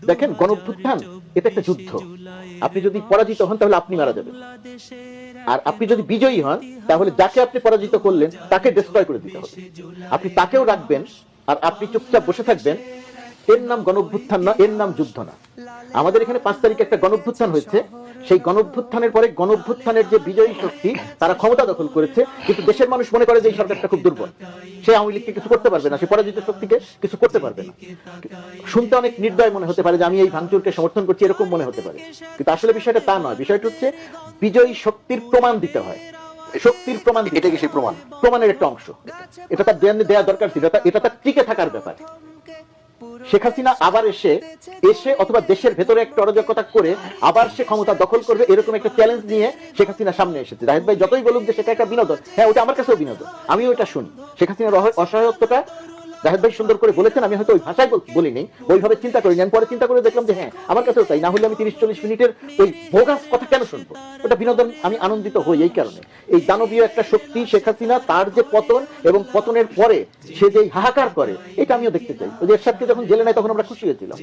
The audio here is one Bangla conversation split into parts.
দেখেন, গণঅভ্যুত্থান এটা একটা যুদ্ধ। আপনি যদি পরাজিত হন তাহলে আপনি মারা যাবেন, আর আপনি যদি বিজয়ী হন তাহলে যাকে আপনি পরাজিত করলেন তাকে ডিস্ট্রয় করে দিতে হবে। আপনি তাকেও রাখবেন আর আপনি চুপচাপ বসে থাকবেন, এর নাম গণঅভ্যুত্থান না, এর নাম যুদ্ধ না। আমাদের এখানে 5 তারিখে একটা গণঅভ্যুত্থান হয়েছে, সেই গণঅভ্যুত্থানের পরে গণঅভ্যুত্থানের যে বিজয়ী শক্তি তারা ক্ষমতা দখল করেছে, কিন্তু দেশের মানুষ মনে করে যে এই সরকারটা খুব দুর্বল, সে আওয়ামী লীগকে কিছু করতে পারবে না, সে পরাজিত শক্তিকে কিছু করতে পারবে না। শুনতে অনেক নির্দয় মনে হতে পারে যে আমি এই ভাঙচুরকে সমর্থন করছি, এরকম মনে হতে পারে, কিন্তু আসলে বিষয়টা তা নয়। বিষয়টা হচ্ছে বিজয়ী শক্তির প্রমাণ দিতে হয়, শক্তির প্রমাণ। এটা কি সেই প্রমাণ? প্রমাণের একটা অংশ, এটা তার দেয়া দরকার ছিল, এটা তার টিকে থাকার ব্যাপার। শেখ হাসিনা আবার এসে অথবা দেশের ভেতরে একটা অরাজকতা করে আবার সে ক্ষমতা দখল করবে, এরকম একটা চ্যালেঞ্জ নিয়ে শেখ হাসিনা সামনে এসেছে। জাহিদ ভাই যতই বলুক যে সেটা একটা বিনোদন, হ্যাঁ ওটা আমার কাছেও বিনোদন, আমিও এটা শুনি। শেখ হাসিনার অসহায়ত্বটা জাহিদ ভাই সুন্দর করে বলেছেন, আমি হয়তো ওই ভাষায় বলিনি, ওইভাবে চিন্তা করিনি। আমি পরে চিন্তা করে দেখলাম যে হ্যাঁ আমার কাছেও তাই, না হলে আমি 30-40 মিনিটের ওই ভোগাস কথা কেন শুনবো? ওটা বিনোদন, আমি আনন্দিত হই এই কারণে। এই দানবীয় একটা শক্তি শেখ হাসিনা, তার যে পতন এবং পতনের পরে সে যে হাহাকার করে, এটা আমিও দেখতে চাই। ওই যে এরশাদকে যখন জেলে নেয় তখন আমরা খুশি হয়েছিলাম।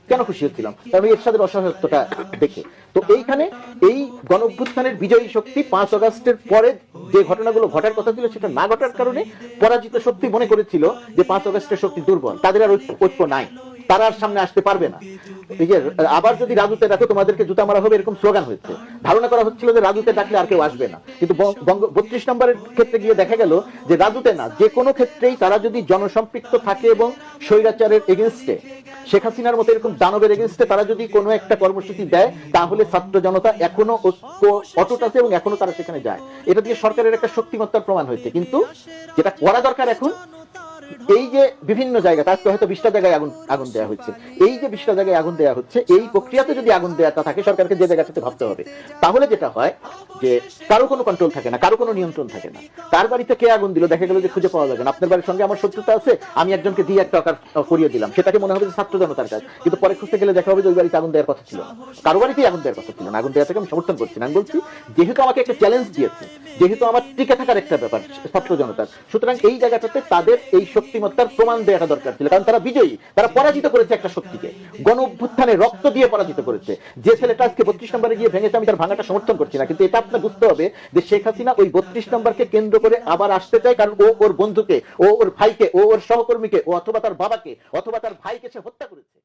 কেন খুশি হচ্ছিলাম? কারণ এরশাদের অসহায়ত্বটা দেখে। তো এইখানে এই গণঅভ্যুত্থানের বিজয়ী শক্তি 5 আগস্টের পরে যে ঘটনাগুলো ঘটার কথা ছিল সেটা না ঘটার কারণে পরাজিত শক্তি মনে করেছিল যে 5 আগস্টের শক্তি দুর্বল, তাদের আর ঐক্য নাই, তারা আর সামনে আসতে পারবে না। এই যে আবার যদি রাজুতে ডাকো তোমাদেরকে জুতা মারা হবে, এরকম স্লোগান হচ্ছে। ধারণা করা হচ্ছিল যে রাজুতে ডাকলে আর কেউ আসবে না, কিন্তু 32 নম্বরের ক্ষেত্রে গিয়ে দেখা গেল যে রাজুতে না, যে কোনো ক্ষেত্রেই তারা যদি জনসম্পৃক্ত থাকে এবং স্বৈরাচারের এগেইনস্টে, শেখ হাসিনার মতো এরকম দানবের এগেইনস্টে তারা যদি কোনো একটা কর্মসূচি দেয়, তাহলে ছাত্র জনতা এখনো অটুট আছে এবং এখনো তারা সেখানে যায়। এটা দিয়ে সরকারের একটা শক্তিমত্তার প্রমাণ হয়েছে। কিন্তু যেটা করা দরকার এখন, এই যে বিভিন্ন জায়গায়, আজকে হয়তো 20টা জায়গায় আগুন দেওয়া হচ্ছে, এই যে 20টা জায়গায় আগুন দেওয়া হচ্ছে, এই প্রক্রিয়াতে যদি আগুন দেওয়াটা থাকে সরকারকে যে জায়গাটাতে ভাবতে হবে। তাহলে যেটা হয় যে কারো কোনো কন্ট্রোল থাকে না, কারো কোনো নিয়ন্ত্রণ থাকে না। তার বাড়িতে কে আগুন দিল দেখা গেল যে খুঁজে পাওয়া যাবে না। আপনার বাড়ির সঙ্গে আমার শত্রুতা আছে, আমি একজনকে দিয়ে একটা করিয়ে দিলাম, সেটাকে মনে হবে যে ছাত্র জনতার কাজ, কিন্তু পরে খুঁজতে গেলে দেখা হবে যে ওই বাড়িতে আগুন দেওয়ার কথা ছিল না, কারো বাড়িতেই আগুন দেওয়ার কথা ছিল না। আগুন দেওয়া থেকে আমি সমর্থন করছি না, আমি বলছি যেহেতু আমাকে একটা চ্যালেঞ্জ দিয়েছে, যেহেতু আমার টিকে থাকার একটা ব্যাপার ছাত্র জনতার, সুতরাং এই জায়গাটাতে তাদের এই শক্তিমত্তার প্রমাণ দেওয়াটা দরকার ছিল। কারণ তারা বিজয়ী, তারা পরাজিত করেছে একটা শক্তিকে, গণ অভ্যুত্থানে রক্ত দিয়ে পরাজিত করেছে। যে ছেলেটা আজকে 32 নম্বরে গিয়ে ভেঙেছে, আমি তার ভাঙাটা সমর্থন করছি না, কিন্তু এটা আপনার বুঝতে হবে যে শেখ হাসিনা ওই 32 নম্বরকে কেন্দ্র করে আবার আসতে চায়, কারণ ও ওর বন্ধুকে, ও ওর ভাইকে, ও ওর সহকর্মীকে, ও অথবা তার বাবাকে অথবা তার ভাইকে সে হত্যা করেছে।